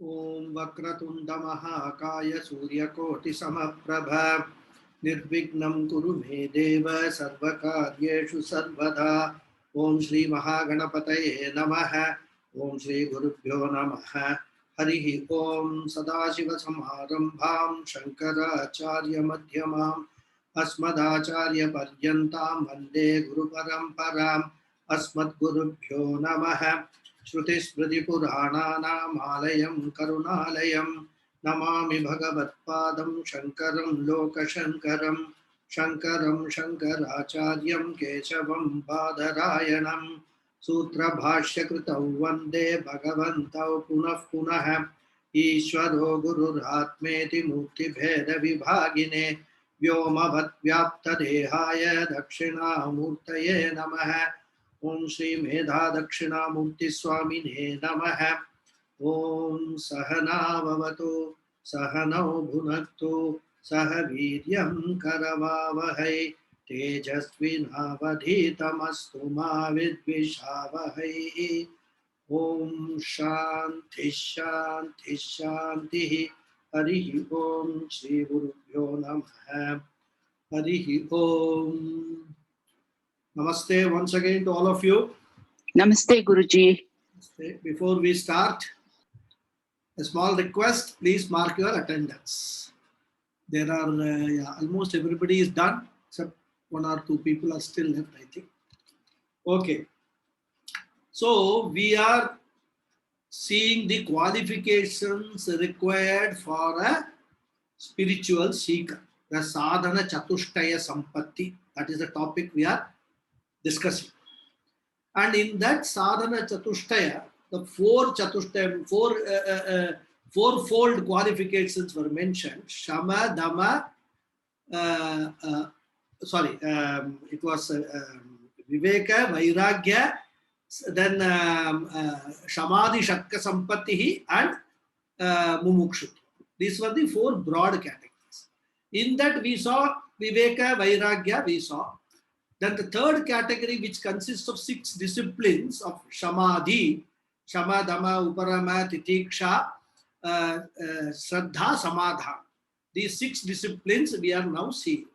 Om Vakratunda Mahakaya Suryakoti Samaprabha Nirvignam Kuru Me Deva Sarvakaryeshu Sarvada Om Shri Mahaganapataye Namaha Om Shri Gurubhyo Namaha Harihi Om Sadashiva Samarambham Shankaracharya Madhyamam Asmadacharya Paryantam Vande Guru Paramparam Asmad Gurubhyo Namaha Shruti Smriti Puranaanam Alayam Karunalayam Namami Bhagavatpadam Shankaram Lokashankaram Shankaram Shankaracharyam Keshavam Badarayanam Sutra Bhashya Kritau Vande Bhagavantau Punah Punah Ishwaro Gururatmeti Mukti Bheda Vibhagine Vyomabhat Vyapta Dehaya Dakshina Murtaye Namaha Om Shri Medha Dakshina Murti Swamine Namaha Om Sahana Vavatu Sahanau Bhunaktu Sahaviryam Karavavahai Tejasvinavadhitamastu ma vidvishavahai Om Shanti Shanti Shanti Harihi Om Shri Gurubhyo Namaha Harihi Om. Namaste once again to all of you. Namaste, Guruji. Before we start, a small request, please mark your attendance. There are, almost everybody is done, except one or two people are still left, I think. Okay. So, we are seeing the qualifications required for a spiritual seeker. The sadhana chatushtaya sampatti. That is the topic we are discussing. And in that sadhana chatushtaya, the fourfold qualifications were mentioned. Shama, Dama, it was Viveka, Vairagya, then Shamadhi, Shakka, Sampatti, and Mumukshu. These were the four broad categories. In that we saw Viveka, Vairagya, we saw. Then the third category, which consists of 6 disciplines of Samadhi, Shama, Dama, Uparama, Titiksha, Shraddha, Samadha. These 6 disciplines we are now seeing.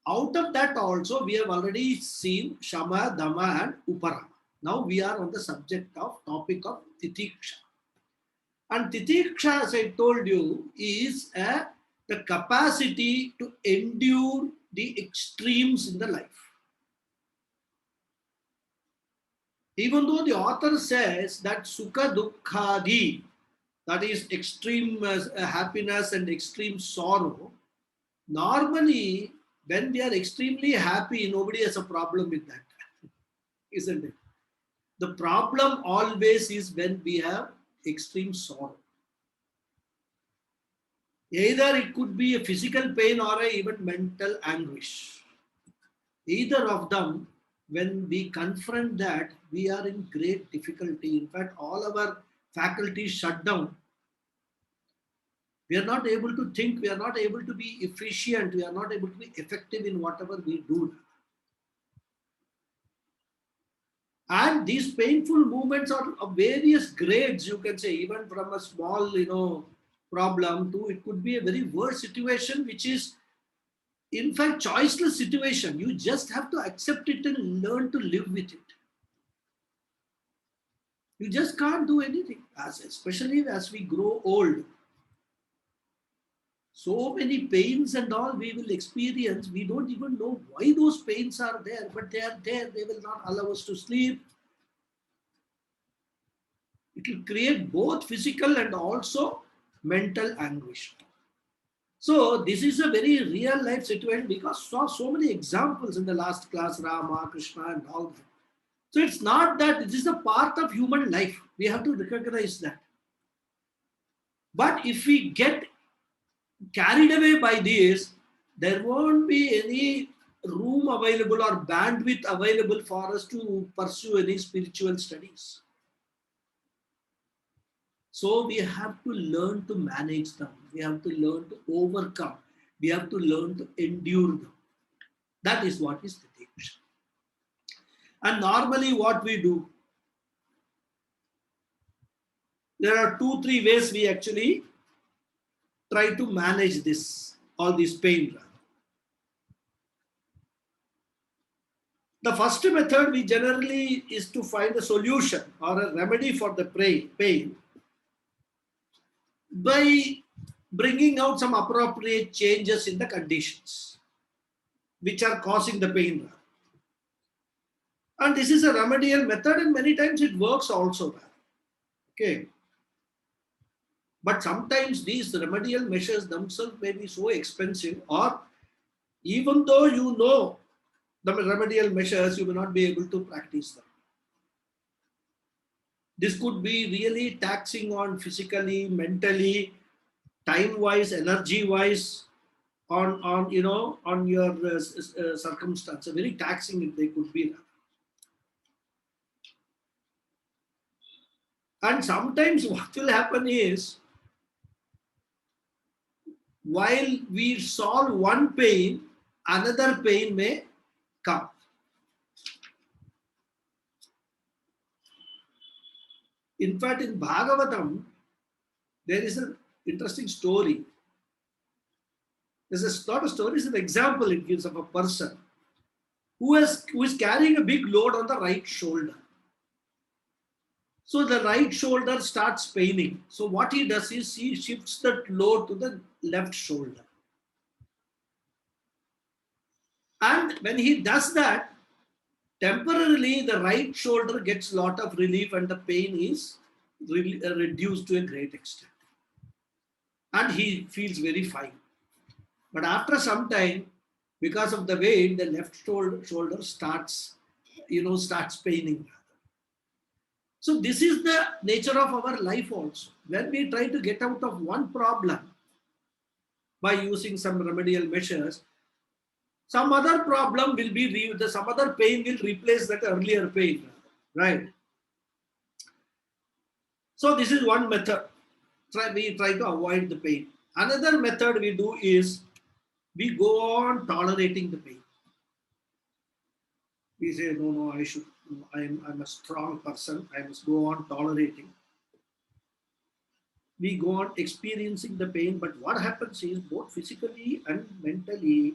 Out of that also, we have already seen Shama, Dama and Uparama. Now we are on the topic of Titiksha. And Titiksha, as I told you, is the capacity to endure the extremes in the life. Even though the author says that Sukha Dukkhadi, that is extreme happiness and extreme sorrow, normally when we are extremely happy, nobody has a problem with that, isn't it? The problem always is when we have extreme sorrow. Either it could be a physical pain or even mental anguish. Either of them, when we confront that, we are in great difficulty. In fact, all our faculties shut down. We are not able to think, we are not able to be efficient, we are not able to be effective in whatever we do. And these painful movements are of various grades, you can say, even from a small, problem to it could be a very worse situation, which is in fact choiceless situation. You just have to accept it and learn to live with it. You just can't do anything, especially as we grow old. So many pains and all we will experience, we don't even know why those pains are there, but they are there. They will not allow us to sleep. It will create both physical and also mental anguish. So this is a very real life situation, because saw so many examples in the last class, Rama, Krishna and all that. So it's not that it is a part of human life. We have to recognize that. But if we get carried away by this, there won't be any room available or bandwidth available for us to pursue any spiritual studies. So we have to learn to manage them. We have to learn to overcome. We have to learn to endure them. That is what is Titiksha. And normally what we do, there are 2-3 ways we actually try to manage this, all this pain. The first method we generally is to find a solution or a remedy for the pain by bringing out some appropriate changes in the conditions which are causing the pain. And this is a remedial method, and many times it works also. Okay. But sometimes these remedial measures themselves may be so expensive, or even though you know the remedial measures, you will not be able to practice them. This could be really taxing on physically, mentally, time-wise, energy-wise, on your circumstance. Very taxing if they could be. And sometimes what will happen is, while we solve one pain, another pain may come. In fact, in Bhagavatam, there is an interesting story. There's not a story, it's an example it gives of a person who is carrying a big load on the right shoulder. So the right shoulder starts paining. So what he does is he shifts that load to the left shoulder. And when he does that, temporarily the right shoulder gets a lot of relief and the pain is reduced to a great extent. And he feels very fine. But after some time, because of the weight, the left shoulder starts paining. So this is the nature of our life also. When we try to get out of one problem by using some remedial measures, some other problem will be, some other pain will replace that earlier pain, right? So this is one method. We try to avoid the pain. Another method we do is we go on tolerating the pain. We say, no, I'm a strong person. I must go on tolerating. We go on experiencing the pain, but what happens is both physically and mentally,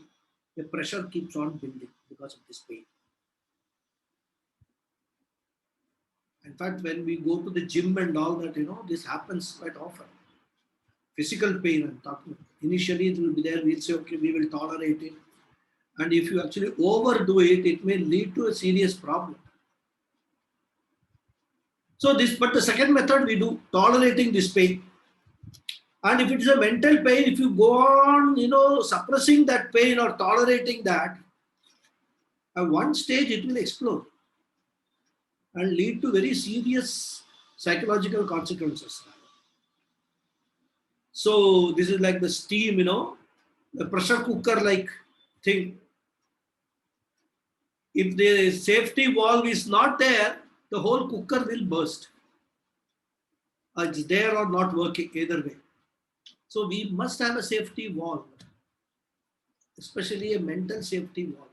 the pressure keeps on building because of this pain. In fact, when we go to the gym and all that, this happens quite often. Physical pain, I'm talking about. Initially, it will be there. We'll say, okay, we will tolerate it. And if you actually overdo it, it may lead to a serious problem. So but the second method we do, tolerating this pain. And if it is a mental pain, if you go on, suppressing that pain or tolerating that, at one stage it will explode and lead to very serious psychological consequences. So this is like the steam, the pressure cooker like thing. If the safety valve is not there, the whole cooker will burst. It's there or not working, either way. So we must have a safety valve, especially a mental safety valve.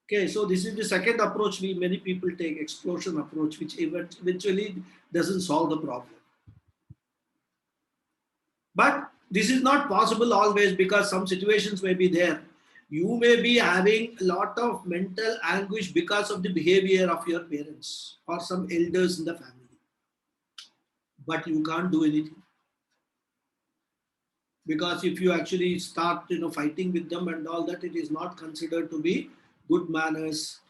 Okay, so this is the second approach many people take, explosion approach, which eventually doesn't solve the problem. But this is not possible always, because some situations may be there. You may be having a lot of mental anguish because of the behavior of your parents or some elders in the family. But you can't do anything. Because if you actually start fighting with them and all that, it is not considered to be good manners.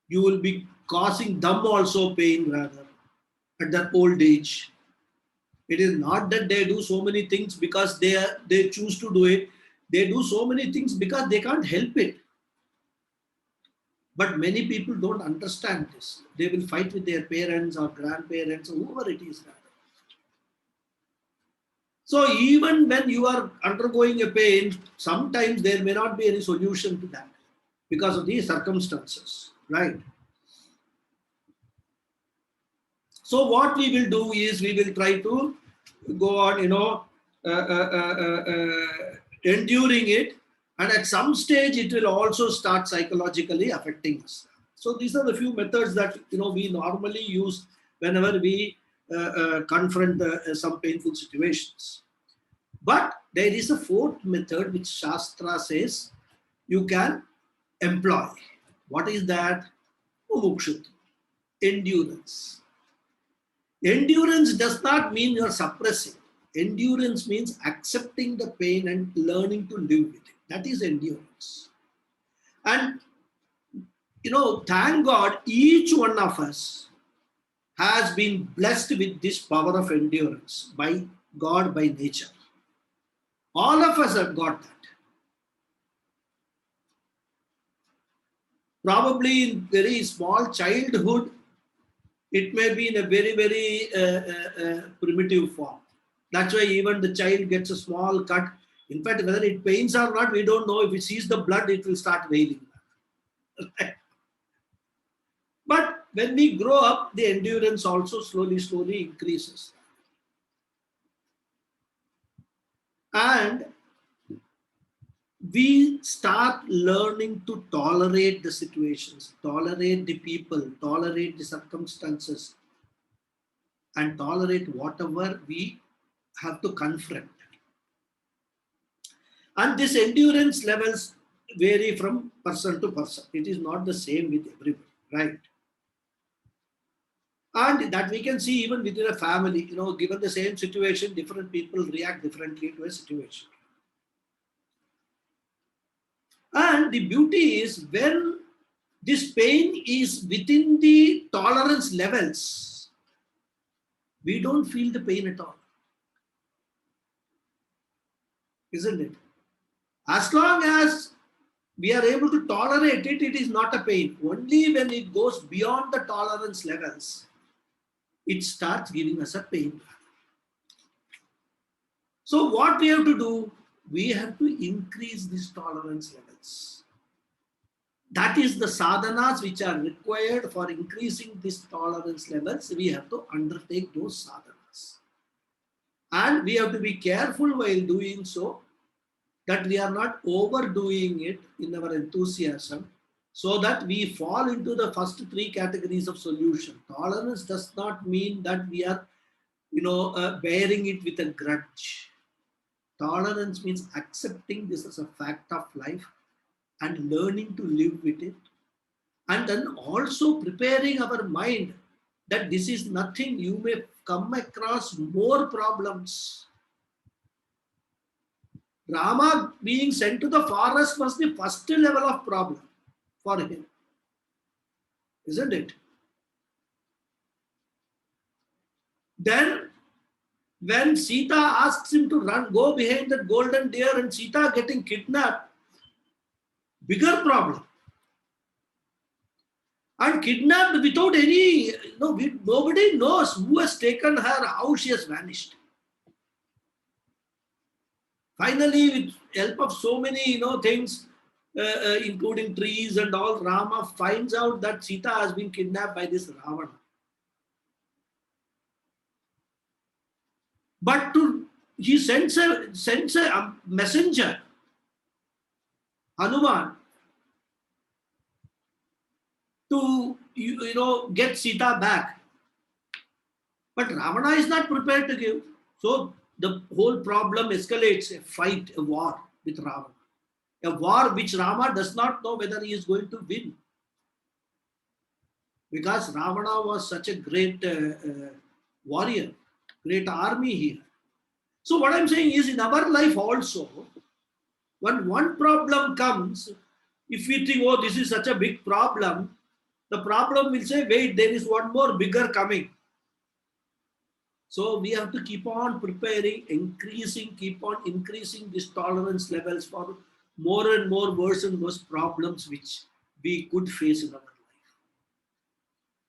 You will be causing them also pain rather at their old age. It is not that they do so many things because they choose to do it. They do so many things because they can't help it. But many people don't understand this. They will fight with their parents or grandparents or whoever it is. So even when you are undergoing a pain, sometimes there may not be any solution to that because of these circumstances, right? So what we will do is we will try to go on, enduring it, and at some stage it will also start psychologically affecting us. So these are the few methods that we normally use whenever we confront some painful situations. But there is a fourth method which Shastra says you can employ. What is that? Mumukshutva, endurance. Endurance does not mean you are suppressing. Endurance means accepting the pain and learning to live with it. That is endurance. And thank God, each one of us has been blessed with this power of endurance by God, by nature. All of us have got that. Probably in very small childhood, it may be in a very, very primitive form. That's why even the child gets a small cut. In fact, whether it pains or not, we don't know. If it sees the blood, it will start wailing. But when we grow up, the endurance also slowly increases. And we start learning to tolerate the situations, tolerate the people, tolerate the circumstances, and tolerate whatever we have to confront. And this endurance levels vary from person to person. It is not the same with everybody, right? And that we can see even within a family, given the same situation, different people react differently to a situation. And the beauty is when this pain is within the tolerance levels, we don't feel the pain at all. Isn't it? As long as we are able to tolerate it, it is not a pain. Only when it goes beyond the tolerance levels, it starts giving us a pain. So what we have to do? We have to increase these tolerance levels. That is the sadhanas which are required for increasing these tolerance levels. We have to undertake those sadhanas. And we have to be careful while doing so that we are not overdoing it in our enthusiasm so that we fall into the first three categories of solution. Tolerance does not mean that we are, bearing it with a grudge. Tolerance means accepting this as a fact of life and learning to live with it. And then also preparing our mind that this is nothing. You may come across more problems. Rama being sent to the forest was the first level of problem for him. Isn't it? Then when Sita asks him to go behind that golden deer and Sita getting kidnapped, bigger problem. And kidnapped without any, nobody knows who has taken her, how she has vanished. Finally, with help of so many, things, including trees and all, Rama finds out that Sita has been kidnapped by this Ravana. But he sends a messenger, Hanuman, to get Sita back. But Ravana is not prepared to give. So the whole problem escalates, a fight, a war with Ravana. A war which Rama does not know whether he is going to win. Because Ravana was such a great warrior, great army here. So what I'm saying is in our life also, when one problem comes, if we think, oh, this is such a big problem, the problem will say, wait, there is one more bigger coming. So we have to keep on preparing, keep on increasing these tolerance levels for more and more worse and worse problems which we could face in our life.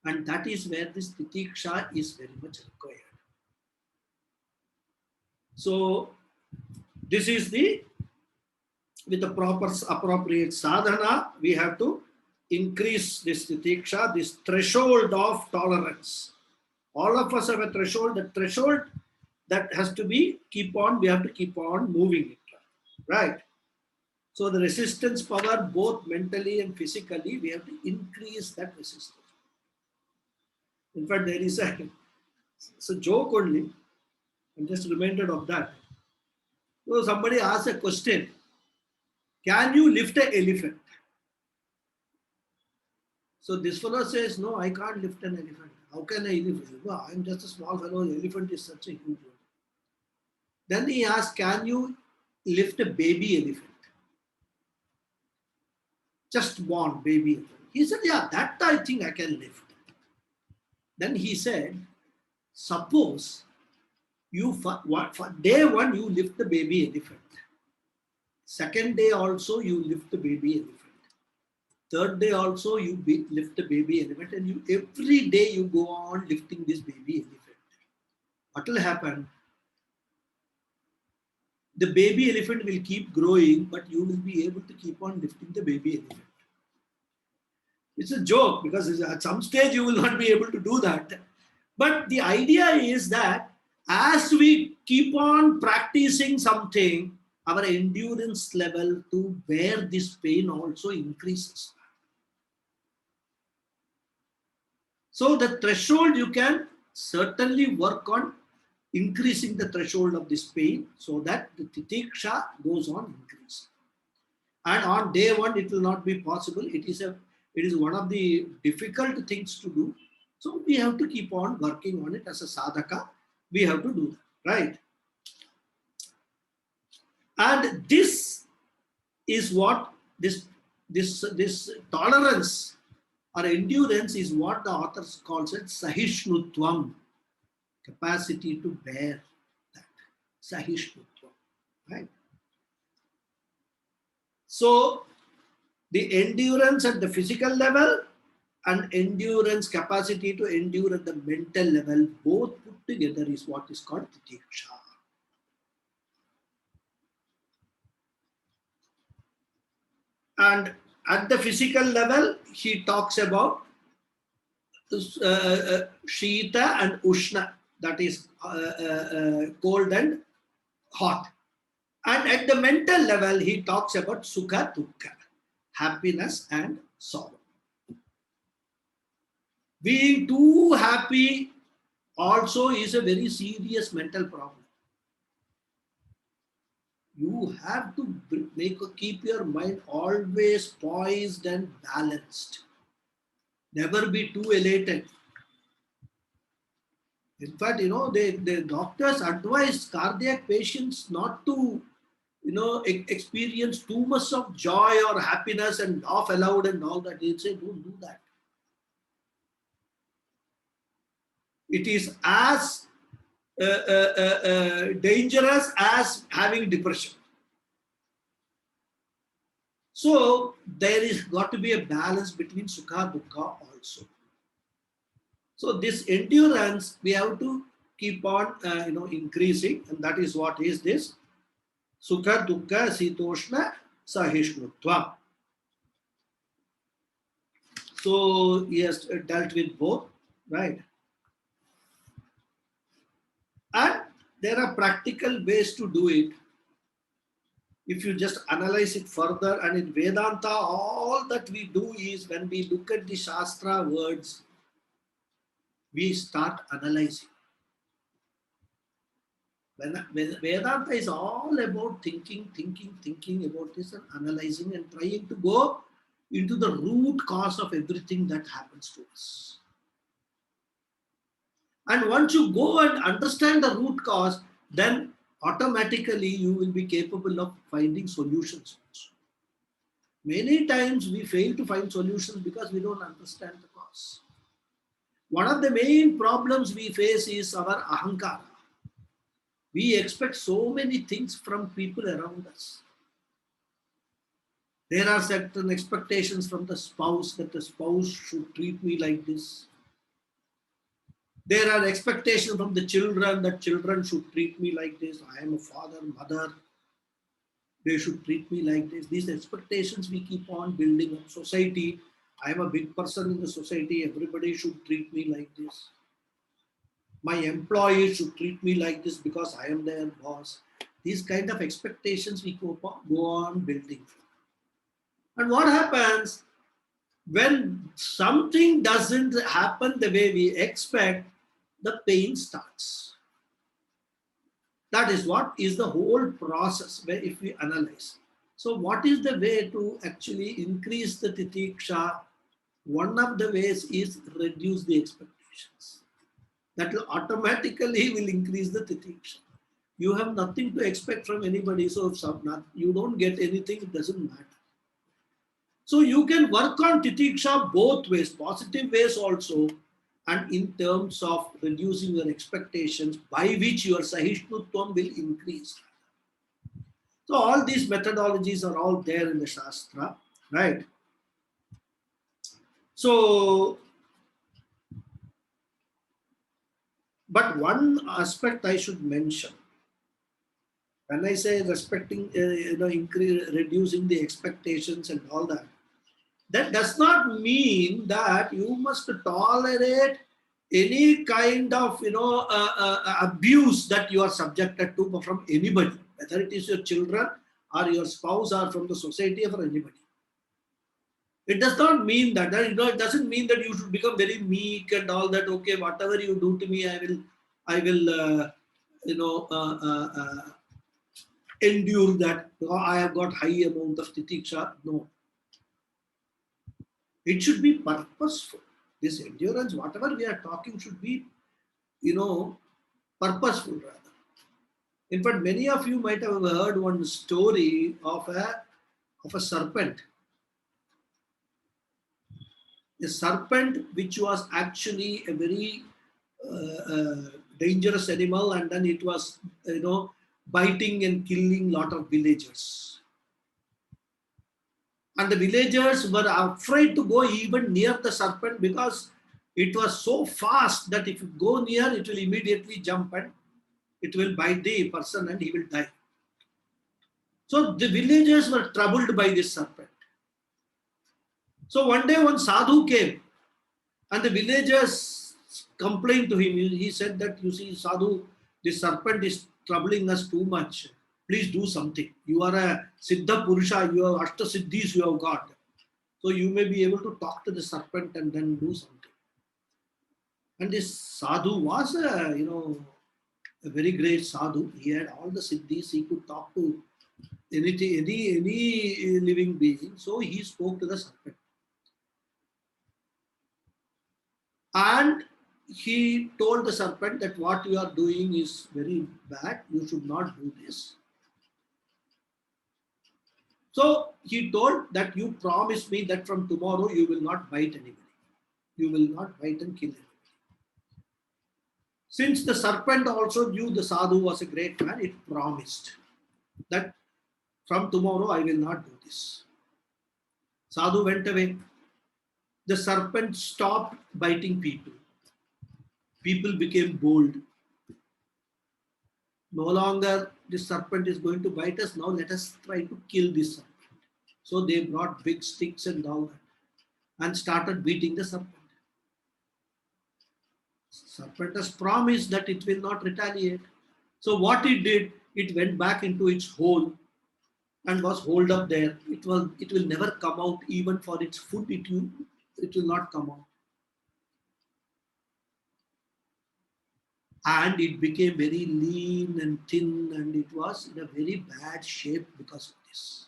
And that is where this titiksha is very much required. So this is with the proper appropriate sadhana, we have to increase this titiksha, this threshold of tolerance. All of us have a threshold. The threshold that has to be we have to keep on moving it, right? So the resistance power, both mentally and physically, we have to increase that resistance. In fact, there is it's a joke only. I'm just reminded of that. So somebody asked a question: can you lift an elephant? So this fellow says, no, I can't lift an elephant. How can I lift? No, I'm just a small fellow. The elephant is such a huge one. Then he asked, can you lift a baby elephant? Just born baby elephant. He said, yeah, that I think I can lift. Then he said, suppose you for day one you lift the baby elephant. Second day also you lift the baby elephant. Third day also you lift the baby elephant, and you every day you go on lifting this baby elephant. What will happen? The baby elephant will keep growing, but you will be able to keep on lifting the baby elephant. It's a joke because at some stage you will not be able to do that. But the idea is that as we keep on practicing something, our endurance level to bear this pain also increases. So the threshold, you can certainly work on increasing the threshold of this pain so that the titiksha goes on increasing. And on day one, it will not be possible. It is one of the difficult things to do. So we have to keep on working on it as a sadhaka. We have to do that, right? And this is what this tolerance or endurance is what the authors calls it sahishnutvam, capacity to bear that. Sahishnutvam, right? So the endurance at the physical level and endurance capacity to endure at the mental level, both put together is what is called titiksha. And at the physical level, he talks about Shita and Ushna, that is cold and hot. And at the mental level, he talks about Sukha Dukkha, happiness and sorrow. Being too happy also is a very serious mental problem. You have to keep your mind always poised and balanced. Never be too elated. In fact, the doctors advise cardiac patients not to, experience too much of joy or happiness and laugh aloud and all that. They say, don't do that. It is as dangerous as having depression. So there is got to be a balance between sukha dukkha also. So this endurance we have to keep on increasing, and that is what is this sukha dukkha sitoshna sahishnutva. So he has dealt with both, right? And there are practical ways to do it. If you just analyze it further, and in Vedanta, all that we do is when we look at the Shastra words, we start analyzing. When Vedanta is all about thinking about this and analyzing and trying to go into the root cause of everything that happens to us. And once you go and understand the root cause, then automatically you will be capable of finding solutions also. Many times we fail to find solutions because we don't understand the cause. One of the main problems we face is our ahankara. We expect so many things from people around us. There are certain expectations from the spouse that the spouse should treat me like this. There are expectations from the children that children should treat me like this. I am a father, mother. They should treat me like this. These expectations we keep on building up. Society, I am a big person in the society. Everybody should treat me like this. My employees should treat me like this because I am their boss. These kind of expectations we go on building. And what happens? When something doesn't happen the way we expect, the pain starts. That is what is the whole process where if we analyze. So what is the way to actually increase the titiksha? One of the ways is reduce the expectations. That will automatically will increase the titiksha. You have nothing to expect from anybody, so if you don't get anything, it doesn't matter. So you can work on titiksha both ways, positive ways also, and in terms of reducing your expectations, by which your sahishnutvam will increase. So all these methodologies are all there in the Shastra, right? So, but one aspect I should mention, when I say respecting, reducing the expectations and all that, that does not mean that you must tolerate any kind of abuse that you are subjected to from anybody, whether it is your children or your spouse or from the society or anybody. It does not mean that, it doesn't mean that you should become very meek and all that. Okay, whatever you do to me, I will endure that. I have got high amount of titiksha. No, it should be purposeful. This endurance, whatever we are talking, should be, purposeful rather. In fact, many of you might have heard one story of a serpent. A serpent which was actually a very dangerous animal, and then it was, biting and killing lot of villagers. And the villagers were afraid to go even near the serpent because it was so fast that if you go near, it will immediately jump and it will bite the person and he will die. So the villagers were troubled by this serpent. So one day one sadhu came and the villagers complained to him. He said that, you see, sadhu, this serpent is troubling us too much. Please do something. You are a Siddha Purusha, you have Ashta Siddhis you have got. So you may be able to talk to the serpent and then do something. And this sadhu was a very great sadhu. He had all the siddhis. He could talk to anything, any living being. So he spoke to the serpent. And he told the serpent that what you are doing is very bad. You should not do this. So he told that you promise me that from tomorrow you will not bite anybody. You will not bite and kill anybody. Since the serpent also knew the sadhu was a great man, it promised that from tomorrow I will not do this. Sadhu went away. The serpent stopped biting people. People became bold. No longer this serpent is going to bite us. Now let us try to kill this serpent. So they brought big sticks and all that and started beating the serpent. Serpent has promised that it will not retaliate. So what it did, it went back into its hole and was holed up there. It will never come out. Even for its food, it will not come out. And it became very lean and thin, and it was in a very bad shape because of this.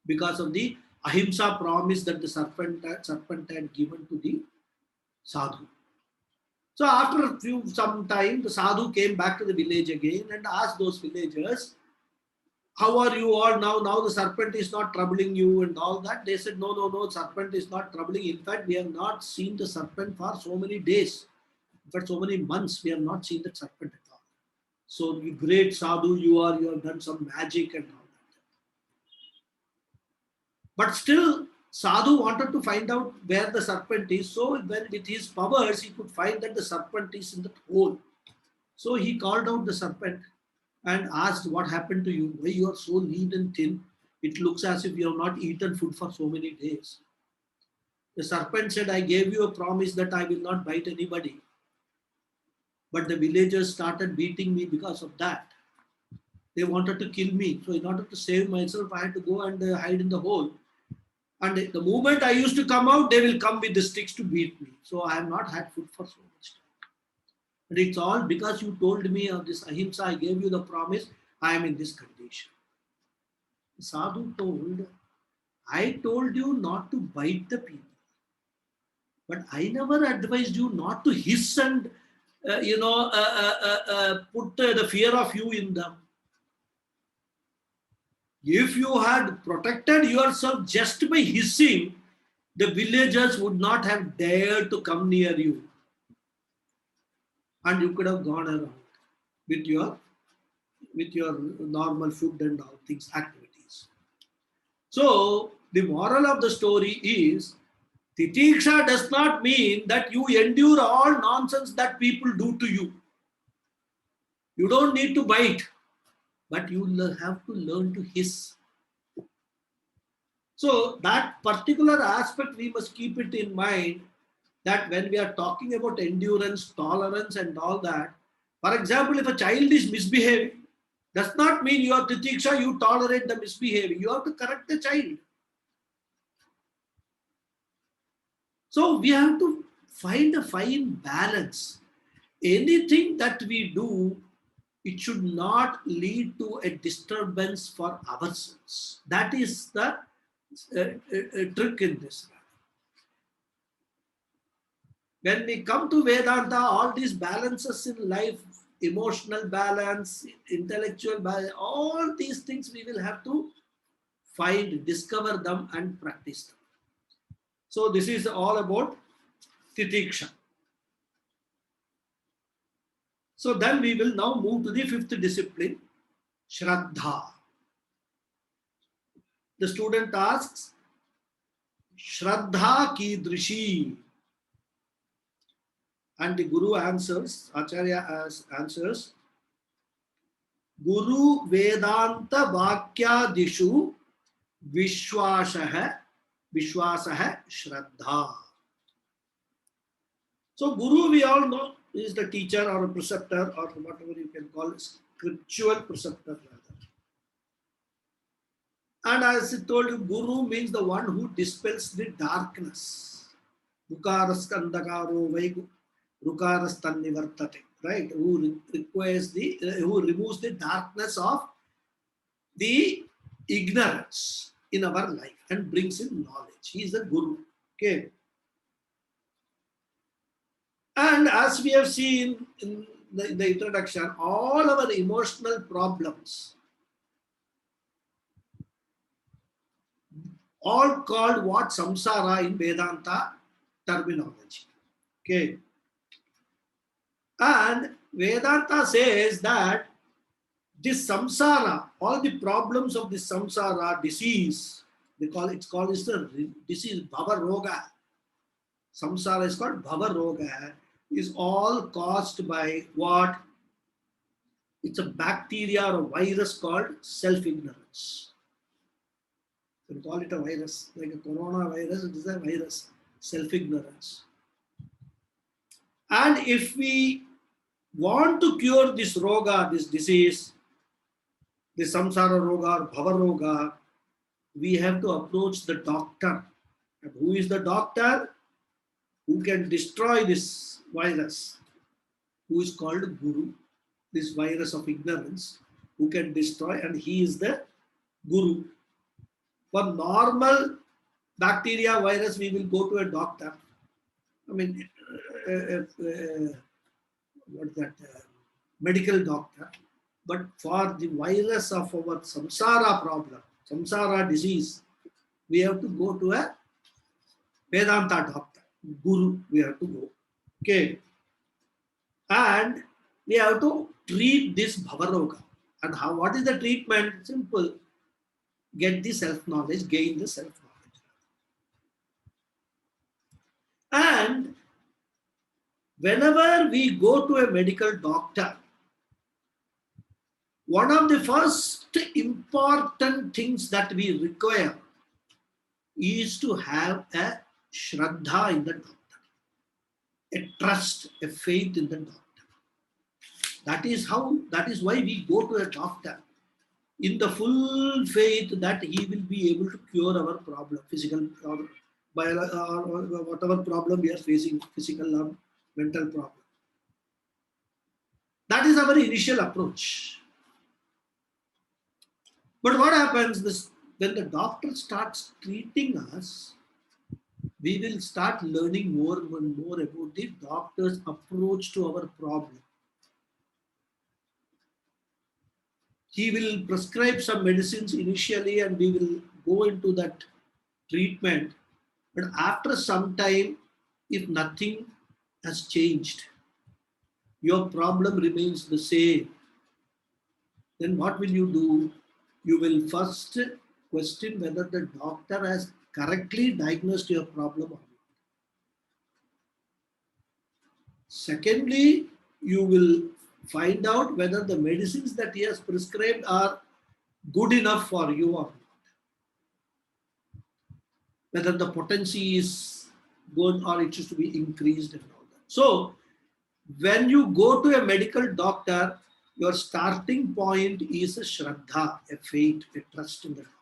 Because of the ahimsa promise that the serpent had given to the sadhu. So after some time, the sadhu came back to the village again and asked those villagers, how are you all now? Now the serpent is not troubling you and all that. They said, no, serpent is not troubling. In fact, we have not seen the serpent for so many days. In fact, so many months, we have not seen the serpent at all. So great sadhu you have done some magic and all that. But still, sadhu wanted to find out where the serpent is. So when with his powers, he could find that the serpent is in that hole. So he called out the serpent and asked, what happened to you? Why you are so lean and thin? It looks as if you have not eaten food for so many days. The serpent said, I gave you a promise that I will not bite anybody. But the villagers started beating me because of that. They wanted to kill me. So in order to save myself, I had to go and hide in the hole. And the moment I used to come out, they will come with the sticks to beat me. So I have not had food for so much time. And it's all because you told me of this ahimsa, I gave you the promise, I am in this condition. The sadhu told, I told you not to bite the people. But I never advised you not to hiss and, put the fear of you in them. If you had protected yourself just by hissing, the villagers would not have dared to come near you. And you could have gone around with your normal food and all things, activities. So the moral of the story is, titiksha does not mean that you endure all nonsense that people do to you. You don't need to bite, but you have to learn to hiss. So that particular aspect we must keep it in mind, that when we are talking about endurance, tolerance and all that, for example, if a child is misbehaving, does not mean you are titiksha, you tolerate the misbehaving. You have to correct the child. So we have to find a fine balance. Anything that we do, it should not lead to a disturbance for ourselves. That is the trick in this. When we come to Vedanta, all these balances in life, emotional balance, intellectual balance, all these things we will have to find, discover them and practice them. So this is all about titiksha. So then we will now move to the fifth discipline, Shraddha. The student asks, Shraddha Kidrishi. And the Guru answers, Acharya answers, Guru Vedanta Vakya Dishu Vishwasaha Shraddha. So Guru, we all know, is the teacher or a preceptor or whatever you can call it, scriptural preceptor rather. And as I told you, Guru means the one who dispels the darkness. Ukaraskandakaro Vaigu. Rukarastanivartate, right? Who removes the darkness of the ignorance in our life and brings in knowledge. He is the Guru. Okay. And as we have seen in the introduction, all our emotional problems, all called what? Samsara in Vedanta terminology. Okay. And Vedanta says that this samsara, all the problems of this samsara, disease, it's called the disease, bhava roga. Samsara is called bhava roga, is all caused by what? It's a bacteria or a virus called self-ignorance. You can call it a virus, like a coronavirus, it is a virus, self-ignorance. And if we want to cure this roga, this disease, the samsara roga or bhava roga, we have to approach the doctor. And who is the doctor? Who can destroy this virus? Who is called Guru, this virus of ignorance, who can destroy, and he is the Guru. For normal bacteria, virus, we will go to a doctor. I mean, what's that? Medical doctor. But for the virus of our samsara problem, samsara disease, we have to go to a Vedanta doctor, Guru, we have to go. Okay. And we have to treat this bhavaroga. And what is the treatment? Simple. Get the self-knowledge, gain the self-knowledge. And whenever we go to a medical doctor, one of the first important things that we require is to have a shraddha in the doctor, a trust, a faith in the doctor. That is why we go to a doctor. in the full faith that he will be able to cure our problem, physical or, or whatever problem we are facing, physical or mental problem. That is our initial approach. But what happens when the doctor starts treating us, we will start learning more and more about the doctor's approach to our problem. He will prescribe some medicines initially and we will go into that treatment. But after some time, if nothing has changed, your problem remains the same, then what will you do? You will first question whether the doctor has correctly diagnosed your problem or not. Secondly, you will find out whether the medicines that he has prescribed are good enough for you or not. Whether the potency is good or it is to be increased and all that. So, when you go to a medical doctor, your starting point is a shraddha, a faith, a trust in the doctor.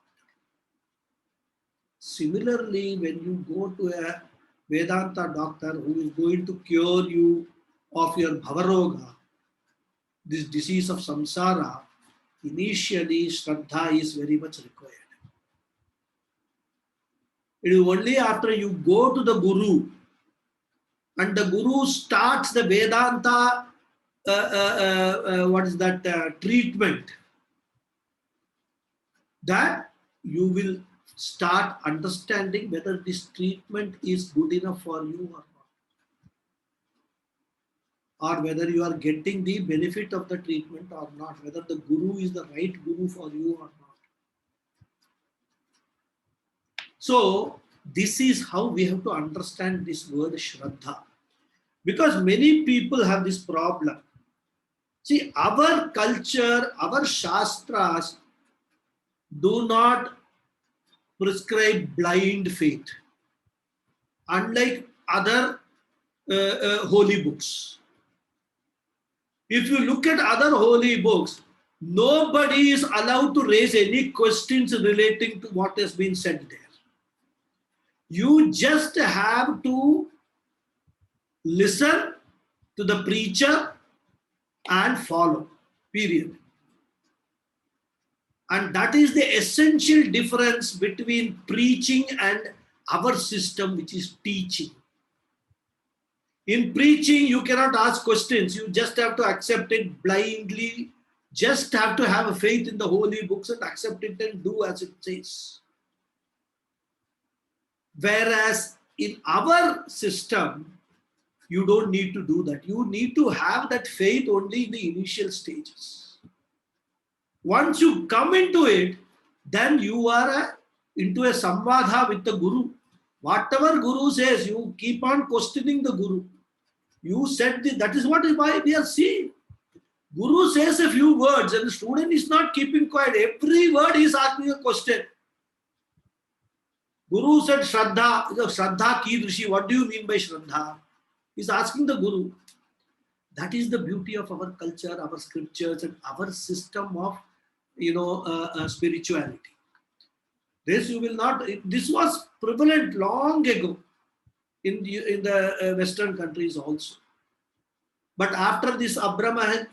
Similarly, when you go to a Vedanta doctor who is going to cure you of your bhavaroga, this disease of samsara, initially shraddha is very much required. It is only after you go to the guru and the guru starts the Vedanta treatment, that you will start understanding whether this treatment is good enough for you or not, or whether you are getting the benefit of the treatment or not, whether the guru is the right guru for you or not. So this is how we have to understand this word shraddha, because many people have this problem. See, our culture, our shastras do not prescribe blind faith, unlike other holy books. If you look at other holy books, nobody is allowed to raise any questions relating to what has been said there. You just have to listen to the preacher and follow, period. And that is the essential difference between preaching and our system, which is teaching. In preaching, you cannot ask questions. You just have to accept it blindly. Just have to have a faith in the holy books and accept it and do as it says. Whereas in our system, you don't need to do that. You need to have that faith only in the initial stages. Once you come into it, then you are into a samvadha with the guru. Whatever guru says, you keep on questioning the guru. You said that is what is why we are seeing. Guru says a few words and the student is not keeping quiet. Every word he is asking a question. Guru said Shraddha, Shraddha Kidrishi, what do you mean by Shraddha? He is asking the Guru. That is the beauty of our culture, our scriptures, and our system of spirituality. This you will not. This was prevalent long ago in the Western countries also. But after this Abrahamic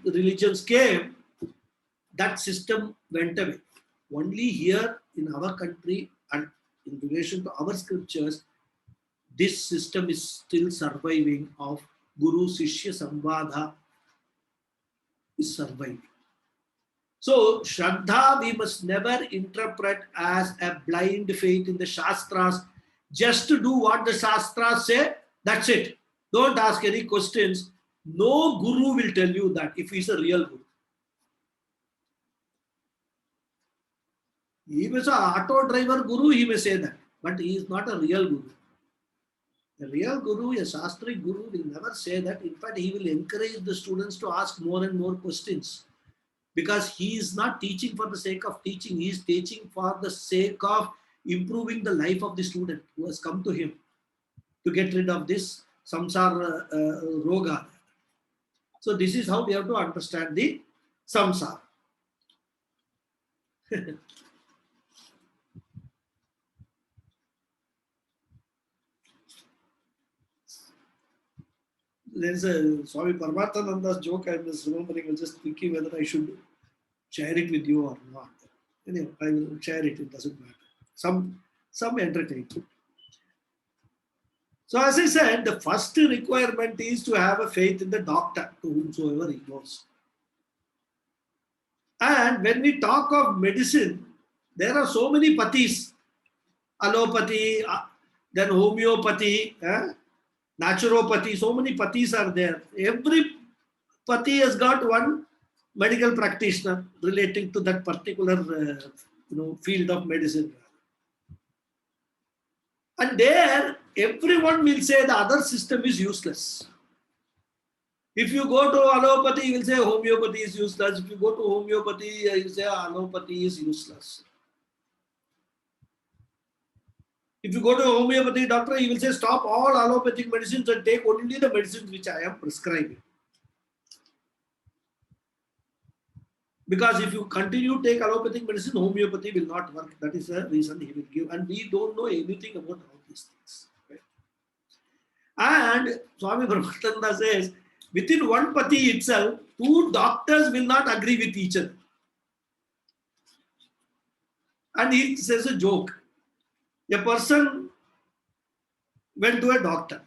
religions came, that system went away. Only here in our country and in relation to our scriptures, this system is still surviving of Guru Sishya Samvada is surviving. So Shraddha we must never interpret as a blind faith in the Shastras, just to do what the Shastras say, that's it. Don't ask any questions. No Guru will tell you that if he's a real Guru. He was an auto driver Guru, he may say that, but he is not a real Guru. A real Guru, a Shastri Guru will never say that. In fact, he will encourage the students to ask more and more questions. Because he is not teaching for the sake of teaching, he is teaching for the sake of improving the life of the student who has come to him to get rid of this samsara roga. So this is how we have to understand the samsara. There's a Swami Paramatmananda's joke I was remembering. I was just thinking whether I should share it with you or not. Anyway, I will share it. It doesn't matter. Some entertainment. So as I said, the first requirement is to have a faith in the doctor to whomsoever he goes. And when we talk of medicine, there are so many pathis. Allopathy, then homeopathy, naturopathy, so many pathis are there. Every pathi has got one medical practitioner relating to that particular field of medicine. And there, everyone will say the other system is useless. If you go to allopathy, you will say homeopathy is useless. If you go to homeopathy, you will say allopathy is useless. If you go to a homeopathy doctor, he will say stop all allopathic medicines and take only the medicines which I am prescribing. Because if you continue to take allopathic medicine, homeopathy will not work. That is the reason he will give. And we don't know anything about all these things. Right? And Swami Paramatmananda says, within one pathi itself, two doctors will not agree with each other. And he says a joke. A person went to a doctor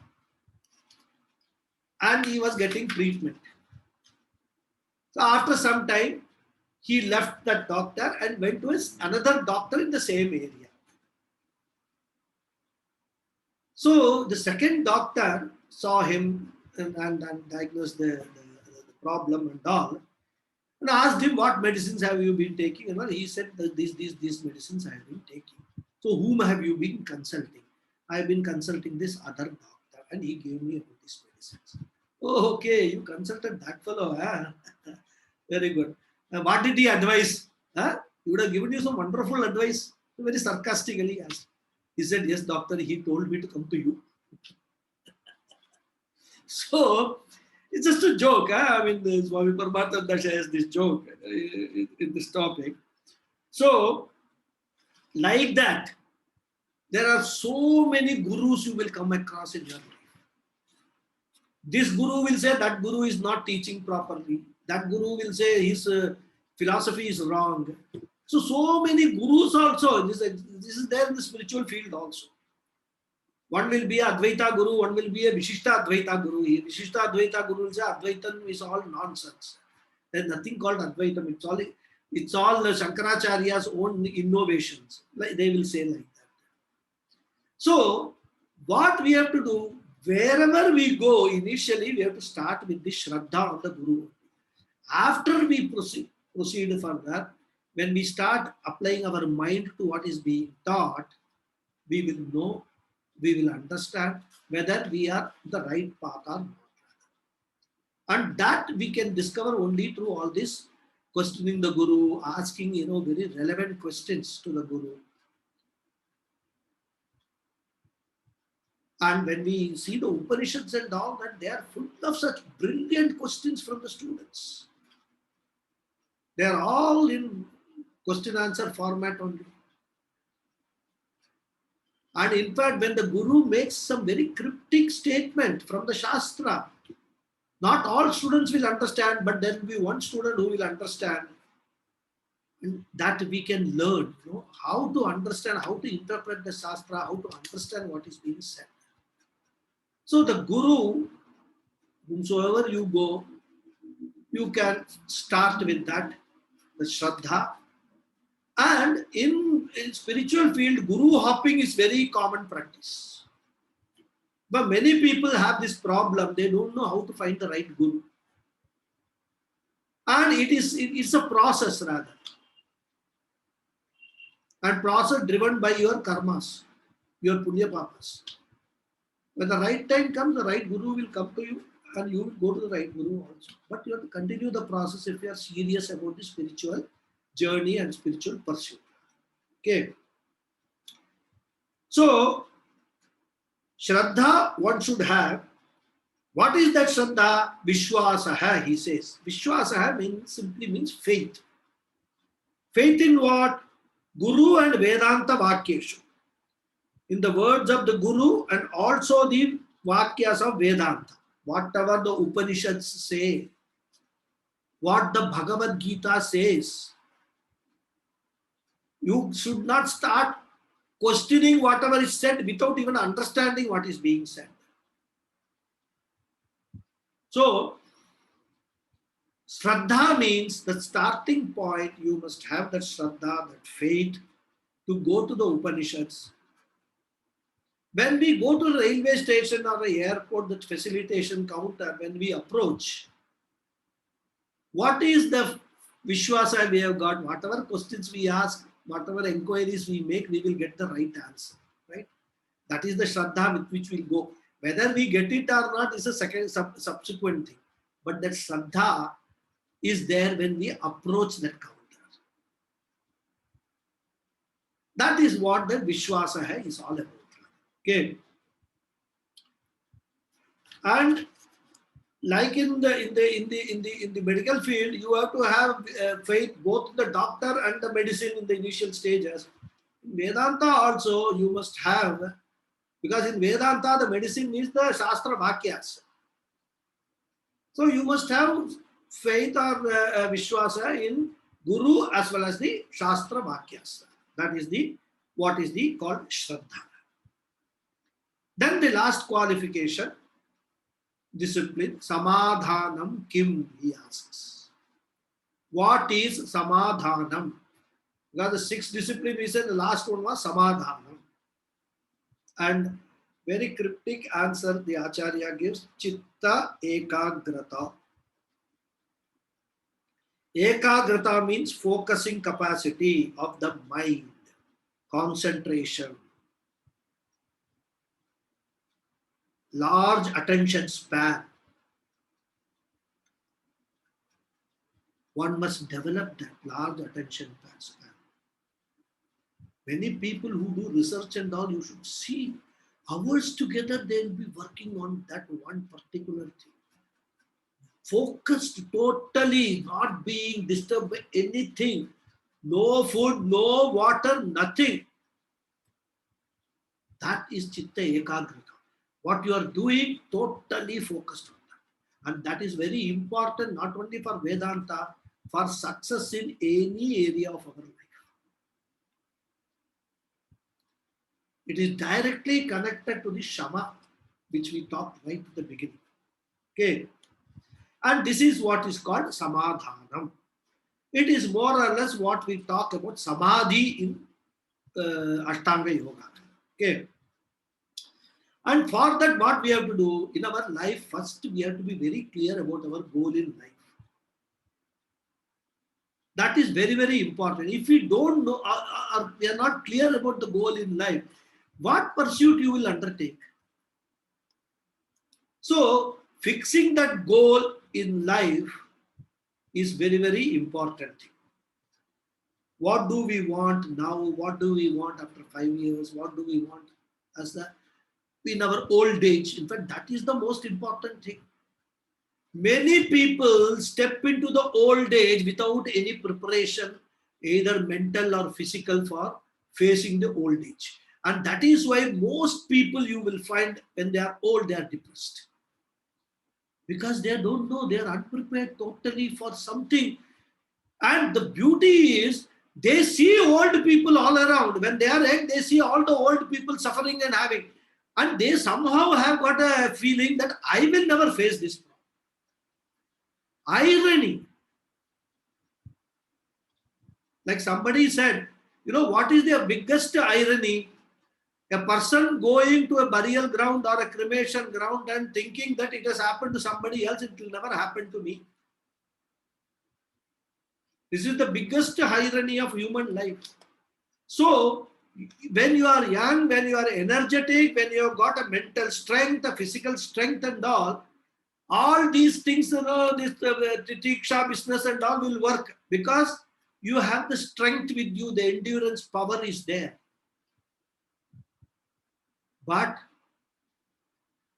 and he was getting treatment. So after some time, he left that doctor and went to another doctor in the same area. So the second doctor saw him and diagnosed the problem and all, and asked him, what medicines have you been taking? And he said that these medicines I have been taking. So whom have you been consulting? I have been consulting this other doctor and he gave me all these medicines. Oh, okay, you consulted that fellow. Huh? Very good. What did he advise? Huh? He would have given you some wonderful advice. Very sarcastically asked. He said, yes, doctor, he told me to come to you. So, it's just a joke. Huh? I mean, Swami Paramatmananda shares this joke in this topic. So, like that, there are so many gurus you will come across in your life. This guru will say that guru is not teaching properly. That guru will say his philosophy is wrong. So many gurus also. This is there in the spiritual field also. One will be a Advaita Guru, one will be a Vishishta Advaita Guru. Vishishta Advaita Guru will say Advaitam is all nonsense. There is nothing called Advaitam. It's all Shankaracharya's own innovations. Like they will say like that. So, what we have to do, wherever we go, initially we have to start with the Shraddha on the Guru. After we proceed further, when we start applying our mind to what is being taught, we will know, we will understand whether we are the right path or not. And that we can discover only through all this questioning the Guru, asking very relevant questions to the Guru. And when we see the Upanishads and all that, they are full of such brilliant questions from the students. They are all in question answer format only. And in fact, when the Guru makes some very cryptic statement from the Shastra, not all students will understand, but there will be one student who will understand. And that we can learn how to understand, how to interpret the Shastra, how to understand what is being said. So the Guru, whomsoever you go, you can start with that, the Shraddha. And in spiritual field, Guru hopping is very common practice. But many people have this problem, they don't know how to find the right Guru. And it's a process rather. And process driven by your karmas, your punya papas. When the right time comes, the right Guru will come to you and you will go to the right Guru also. But you have to continue the process if you are serious about the spiritual journey and spiritual pursuit. Okay. So, Shraddha one should have. What is that Shraddha? Vishwasaha, he says. Vishwasaha simply means faith. Faith in what? Guru and Vedanta Vakyeshu. In the words of the Guru and also the Vakyas of Vedanta. Whatever the Upanishads say, what the Bhagavad Gita says, you should not start questioning whatever is said without even understanding what is being said. So, Shraddha means the starting point. You must have that Shraddha, that faith to go to the Upanishads. When we go to the railway station or the airport, that facilitation counter, when we approach, what is the Vishwasa we have got? Whatever questions we ask, whatever inquiries we make, we will get the right answer. Right? That is the Shraddha with which we go. Whether we get it or not is a subsequent thing. But that Shraddha is there when we approach that counter. That is what the Vishwasa is all about. Okay. And like in the medical field, you have to have faith both in the doctor and the medicine in the initial stages. In Vedanta also you must have, because in Vedanta the medicine is the Shastra Vakyas. So you must have faith or Vishwasa in Guru as well as the Shastra Vakyas. That is what is called Shraddha. Then the last qualification, discipline, Samadhanam Kim, he asks. What is Samadhanam? Because the sixth discipline we said, the last one was Samadhanam. And very cryptic answer the Acharya gives, Chitta Ekagrata. Ekagrata means focusing capacity of the mind, concentration, large attention span. One must develop that large attention span. Many people who do research and all, you should see hours together, they will be working on that one particular thing. Focused totally, not being disturbed by anything. No food, no water, nothing. That is Chitta Ekagrata. What you are doing, totally focused on that. And that is very important, not only for Vedanta, for success in any area of our life. It is directly connected to the Shama, which we talked right at the beginning. Okay. And this is what is called Samadhanam. It is more or less what we talk about Samadhi in Ashtanga Yoga. Okay. And for that, what we have to do in our life, first we have to be very clear about our goal in life. That is very, very important. If we don't know, or we are not clear about the goal in life, what pursuit you will undertake? So, fixing that goal in life is very, very important. What do we want now? What do we want after 5 years? What do we want as in our old age? In fact, that is the most important thing. Many people step into the old age without any preparation, either mental or physical, for facing the old age. And that is why most people you will find when they are old, they are depressed. Because they don't know, they are unprepared totally for something. And the beauty is, they see old people all around. When they are young, they see all the old people suffering and having. And they somehow have got a feeling that I will never face this problem. Irony. Like somebody said, you know, what is the biggest irony? A person going to a burial ground or a cremation ground and thinking that it has happened to somebody else, it will never happen to me. This is the biggest irony of human life. So, when you are young, when you are energetic, when you have got a mental strength, a physical strength and all these things, you know, this tiksha business and all will work because you have the strength with you, the endurance power is there. But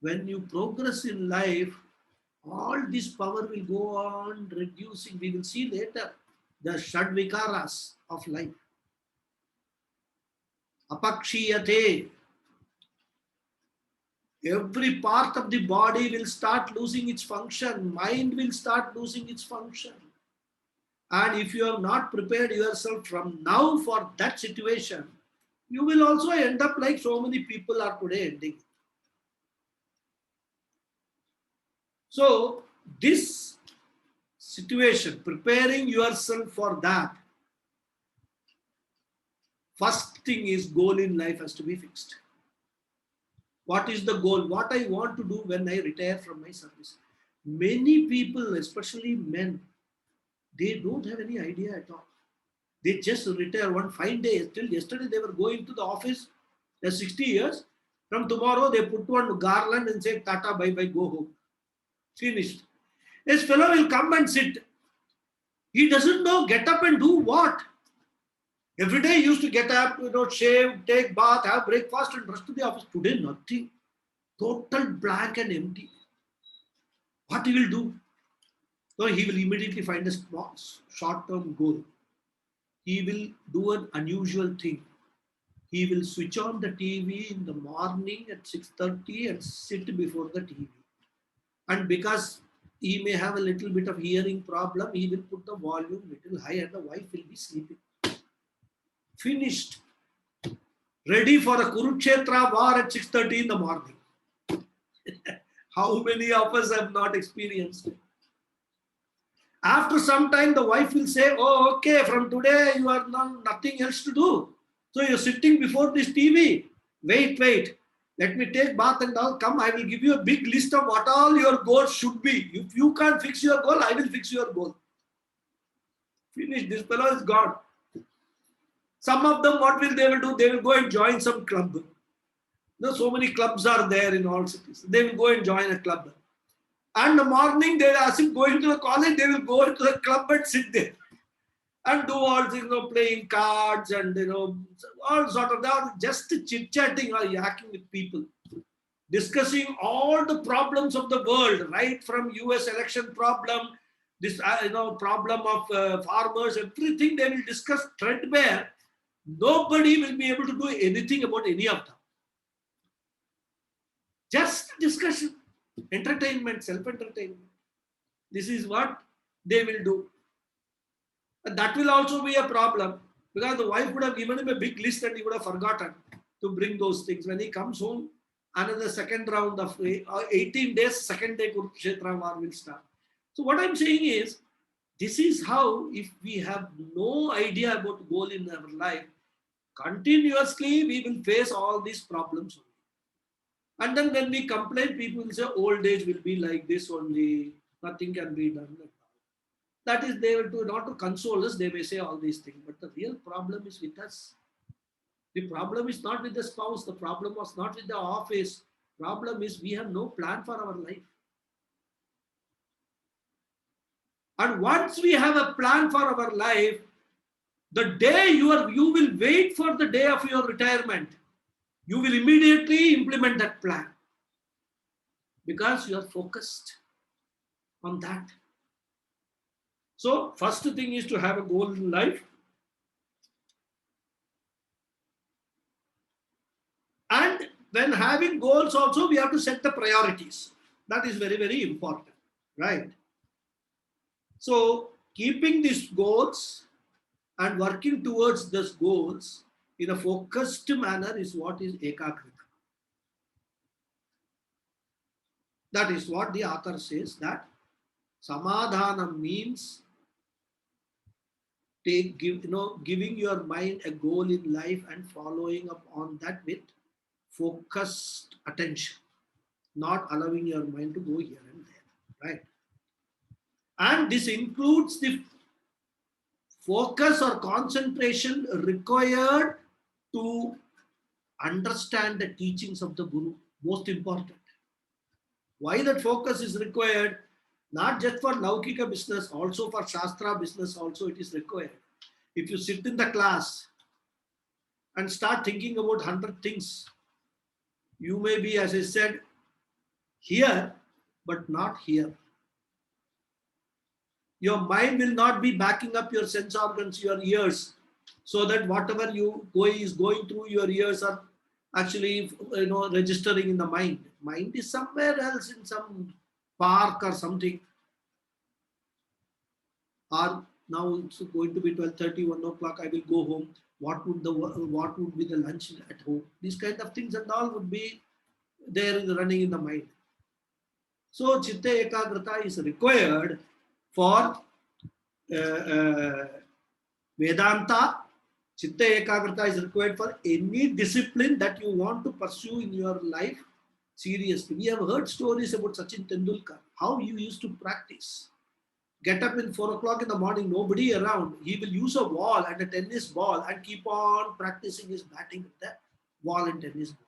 when you progress in life, all this power will go on reducing. We will see later the Shadvikaras of life. Apakshiyate. Every part of the body will start losing its function. Mind will start losing its function. And if you have not prepared yourself from now for that situation, you will also end up like so many people are today ending. So this situation, preparing yourself for that, first thing is goal in life has to be fixed. What is the goal? What I want to do when I retire from my service? Many people, especially men, they don't have any idea at all. They just retire one fine day. Till yesterday they were going to the office. They're 60 years. From tomorrow they put one garland and say Tata, bye bye, go home. Finished. This fellow will come and sit. He doesn't know get up and do what. Every day he used to get up, shave, take bath, have breakfast and rush to the office. Today nothing. Total blank and empty. What he will do? So he will immediately find a small, short-term goal. He will do an unusual thing. He will switch on the TV in the morning at 6:30 and sit before the TV. And because he may have a little bit of hearing problem, he will put the volume little high and the wife will be sleeping. Finished. Ready for a Kurukshetra war at 6:30 in the morning. How many of us have not experienced it? After some time, the wife will say, oh, okay, from today you are nothing else to do. So you're sitting before this TV. Wait. Let me take bath and all. Come, I will give you a big list of what all your goals should be. If you can't fix your goal, I will fix your goal. Finish. This fellow is gone. Some of them, what will they do? They will go and join some club. So many clubs are there in all cities. They will go and join a club. And in the morning, they will ask him going to the college, they will go into the club and sit there. And do all things, playing cards and, all sort of, they are just chit-chatting or yakking with people. Discussing all the problems of the world, right from US election problem, this, problem of farmers, everything they will discuss threadbare. Nobody will be able to do anything about any of them. Just discussion, entertainment, self-entertainment. This is what they will do. And that will also be a problem because the wife would have given him a big list and he would have forgotten to bring those things. When he comes home, another second round of 18 days, second day Kurukshetra war will start. So what I'm saying is, this is how, if we have no idea about goal in our life, continuously we will face all these problems. And then when we complain, people will say old age will be like this only, nothing can be done. That is, they will do not to console us, they may say all these things. But the real problem is with us. The problem is not with the spouse, the problem was not with the office. Problem is we have no plan for our life. And once we have a plan for our life, the day you will wait for the day of your retirement. You will immediately implement that plan because you are focused on that. So first thing is to have a goal in life. And when having goals also, we have to set the priorities. That is very, very important, right? So keeping these goals and working towards those goals in a focused manner is what is ekagrita. That is what the author says, that samadhana means giving your mind a goal in life and following up on that with focused attention, not allowing your mind to go here and there, right? And this includes the focus or concentration required to understand the teachings of the Guru, most important. Why that focus is required? Not just for Laukika business, also for Shastra business also it is required. If you sit in the class and start thinking about 100 things, you may be, as I said, here, but not here. Your mind will not be backing up your sense organs, your ears. so that whatever is going through your ears are actually registering in the mind. Mind is somewhere else in some park or something. Or now it's going to be 12:30, 1 o'clock. I will go home. What would be the lunch at home? These kind of things and all would be there running in the mind. So Chitta Ekagrata is required for Vedanta. Chitta Ekagrata is required for any discipline that you want to pursue in your life seriously. We have heard stories about Sachin Tendulkar, how he used to practice. Get up in 4 o'clock in the morning, nobody around. He will use a wall and a tennis ball and keep on practicing his batting with the wall and tennis ball.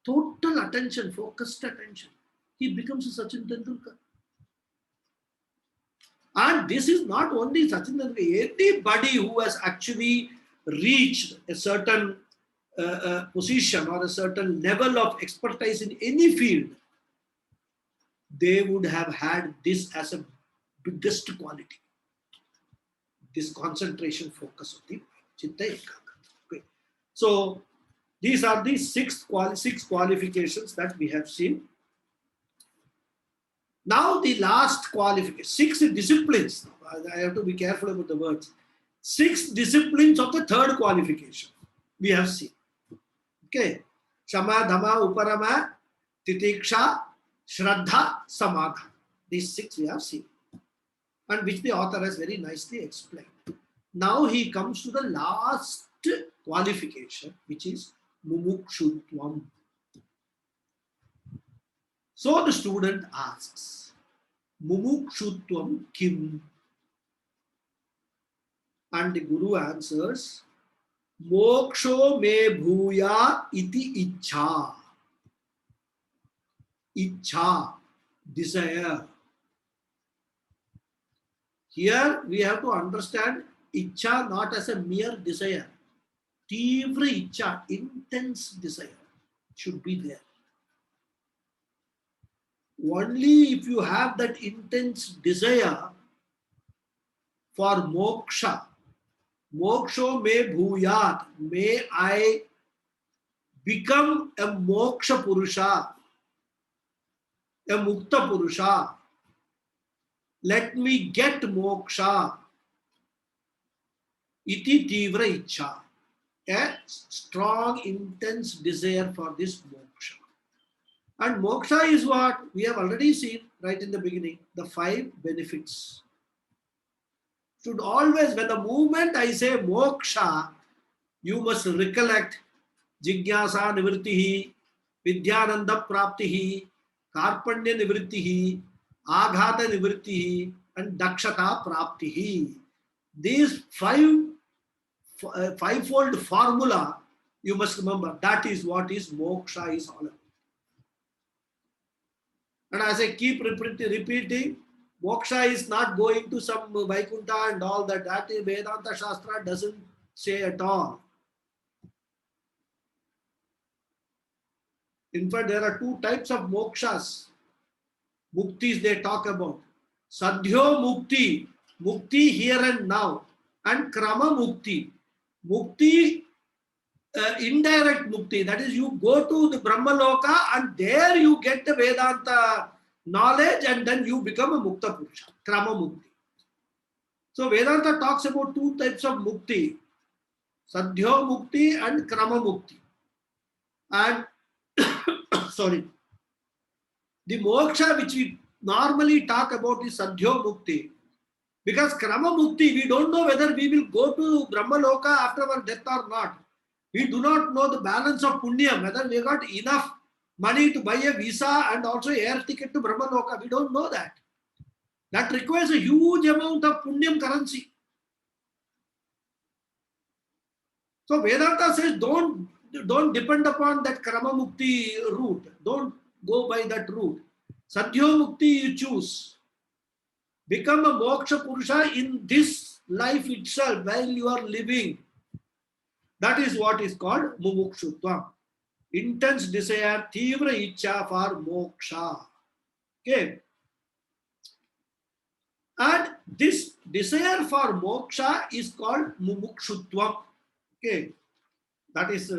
Total attention, focused attention. He becomes a Sachin Tendulkar. And this is not only Sachin Tendulkar. Anybody who has actually reached a certain position or a certain level of expertise in any field, they would have had this as a biggest quality. This concentration, focus of the Chitta Ekagrata. Okay. So these are the six qualifications that we have seen. Now the last qualification, 6 disciplines. I have to be careful about the words. 6 disciplines of the third qualification we have seen. Okay. Shama, Dhamma, Uparama, Titiksha, Shraddha, Samadha. These 6 we have seen, and which the author has very nicely explained. Now he comes to the last qualification, which is Mumukshutvam. So the student asks, Mumukshutvam kim? And the Guru answers, Moksho me bhuya iti ichha. Ichha, desire. Here we have to understand ichha not as a mere desire. Tivra ichha, intense desire should be there. Only if you have that intense desire for moksha, moksho me bhuyat, may I become a moksha purusha, a mukta purusha, let me get moksha, iti tivra ichha, a strong intense desire for this moksha. And moksha is what we have already seen right in the beginning, the 5 benefits. Should always, when the moment I say moksha, you must recollect jigyasa nivrittihi, vidyananda praptihi, karpanya nivrittihi, aghata nivrittihi, and dakshata praptihi. These 5-fold formula you must remember. That is what is moksha is all about. And as I keep repeating, moksha is not going to some Vaikuntha and all that. That Vedanta Shastra doesn't say at all. In fact, there are 2 types of mokshas. Muktis they talk about. Sadhyo mukti, mukti here and now. And krama mukti. Mukti, indirect mukti. That is, you go to the Brahmaloka and there you get the Vedanta knowledge and then you become a mukta purusha. Krama mukti. So Vedanta talks about 2 types of mukti. Sadhyo mukti and krama mukti. And sorry. The moksha which we normally talk about is sadhyo mukti. Because krama mukti, we don't know whether we will go to Brahmaloka after our death or not. We do not know the balance of punyam, whether we got enough money to buy a visa and also air ticket to Brahmaloka. We don't know that. That requires a huge amount of punyam currency. So Vedanta says don't depend upon that krama mukti route. Don't go by that route. Sadhyo mukti you choose. Become a moksha purusha in this life itself while you are living. That is what is called mumukshutvam. Intense desire, tivra ichha for moksha. Okay. And this desire for moksha is called mumukshutvam. Okay, that is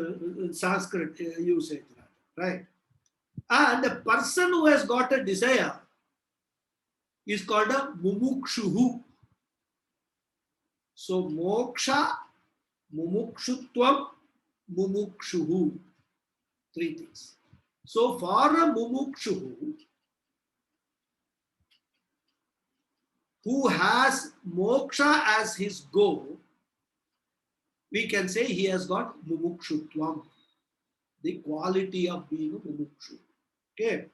Sanskrit usage, right? And a person who has got a desire is called a mumukshuhu. So moksha, mumukshutvam, mumukshuhu. Three things. So for a mumukshuhu who has moksha as his goal, we can say he has got mumukshutvam, the quality of being a mumukshu. Okay.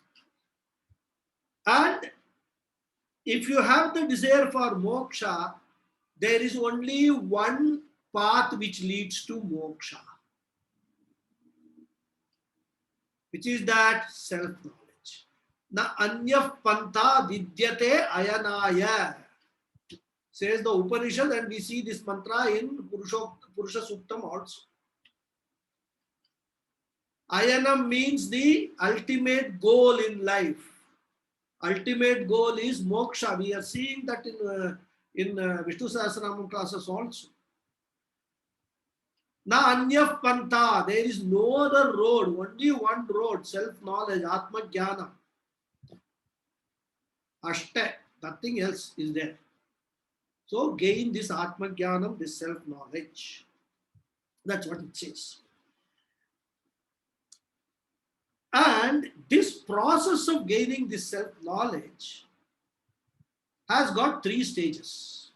And if you have the desire for moksha, there is only one path which leads to moksha, which is that self-knowledge. Na anyah pantha vidyate ayanaya, says the Upanishad, and we see this mantra in Purusha Suktam also. Ayanam means the ultimate goal in life. Ultimate goal is moksha. We are seeing that in Vishnu Sahasranam classes also. Na anyah pantha, there is no other road, only one road, self-knowledge, Atma Jnana. Ashta, nothing else is there. So gain this Atma Jnanam, this self-knowledge. That's what it says. And this process of gaining this self-knowledge has got three stages.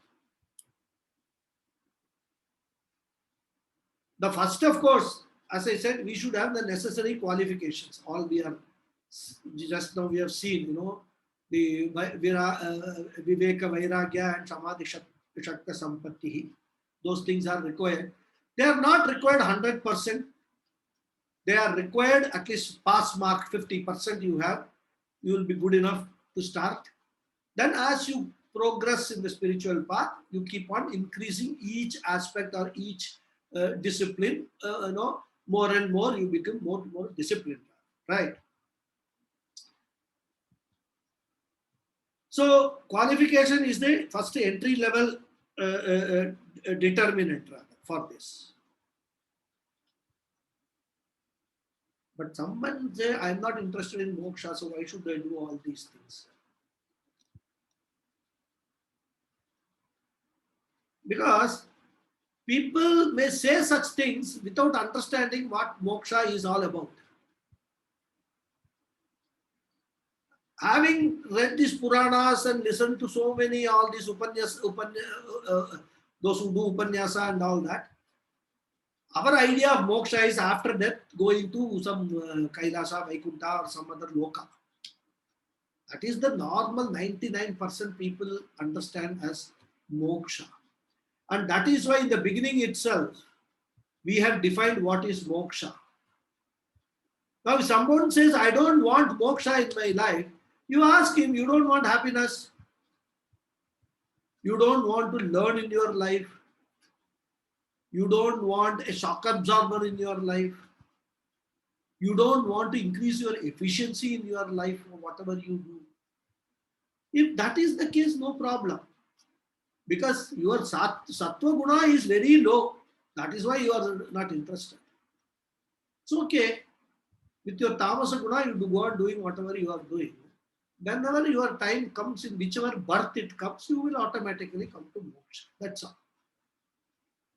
The first, of course, as I said, we should have the necessary qualifications. All we are, just now we have seen, the Viveka, Vairagya and Samadhi Shakta Sampatti. Those things are required. They are not required 100%. They are required at least pass mark 50% you have. You will be good enough to start. Then as you progress in the spiritual path, you keep on increasing each aspect or each discipline. More and more you become more and more disciplined. Right? So qualification is the first entry level determinant for this. But someone say, I'm not interested in moksha, so why should I do all these things? Because people may say such things without understanding what moksha is all about. Having read these Puranas and listened to so many, all these those who do upanyasa and all that, our idea of moksha is after death going to some Kailasa, Vaikuntha or some other loka. That is the normal 99% people understand as moksha. And that is why in the beginning itself, we have defined what is moksha. Now if someone says, I don't want moksha in my life, you ask him, you don't want happiness? You don't want to learn in your life? You don't want a shock absorber in your life? You don't want to increase your efficiency in your life or whatever you do? If that is the case, no problem. Because your sattva guna is very low. That is why you are not interested. It's okay. With your tamasa guna, you go on doing whatever you are doing. Whenever your time comes, in whichever birth it comes, you will automatically come to moksha. That's all.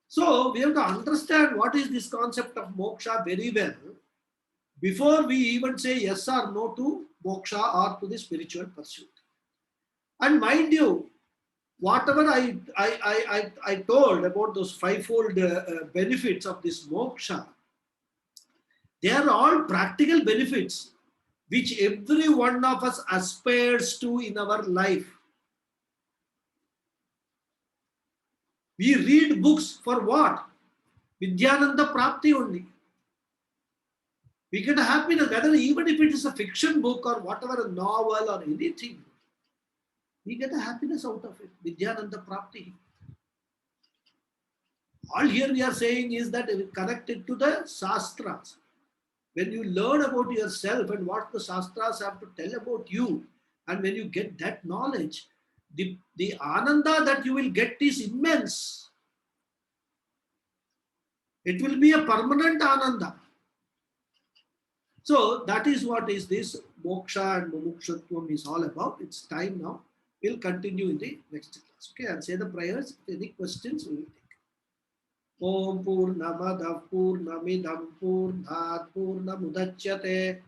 So we have to understand what is this concept of moksha very well before we even say yes or no to moksha or to the spiritual pursuit. And mind you, whatever I told about those fivefold benefits of this moksha, they are all practical benefits which every one of us aspires to in our life. We read books for what? Vidyananda Prapti only. We get happiness, whether even if it is a fiction book or whatever, a novel or anything. We get a happiness out of it. Vidyananda Prapti. All here we are saying is that it is connected to the Shastras. When you learn about yourself and what the Shastras have to tell about you, and when you get that knowledge, the ananda that you will get is immense. It will be a permanent ananda. So that is what is this moksha and mumukshutvam is all about. It's time now. We'll continue in the next class. Okay, I'll say the prayers. Any questions we will take. Om Purnamadav Purnamidam Purnat Purnamudachyate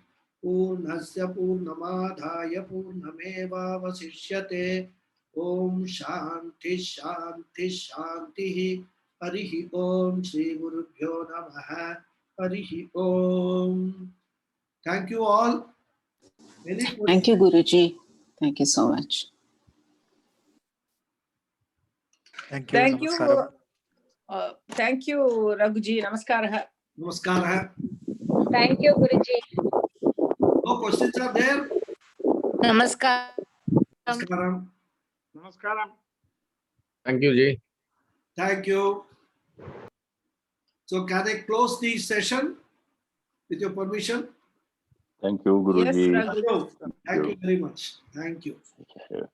Purnasya Purnamadhaya Purnameva Vasishyate Om Shanti Shanti Shanti Harihi Om Shri Gurubhyo Namaha Harihi Om. Thank you all. Any questions? Thank you, Guruji. Thank you so much. Thank you. Thank you. Namaskaram. Thank you, Raghuji. Namaskar. Namaskar. Thank you, Guruji. No questions are there? Namaskar. Namaskaram. Namaskaram. Thank you, Ji. Thank you. So can I close the session with your permission? Thank you, Yes, Guruji. Raghu. Thank you very much. Thank you. Thank you.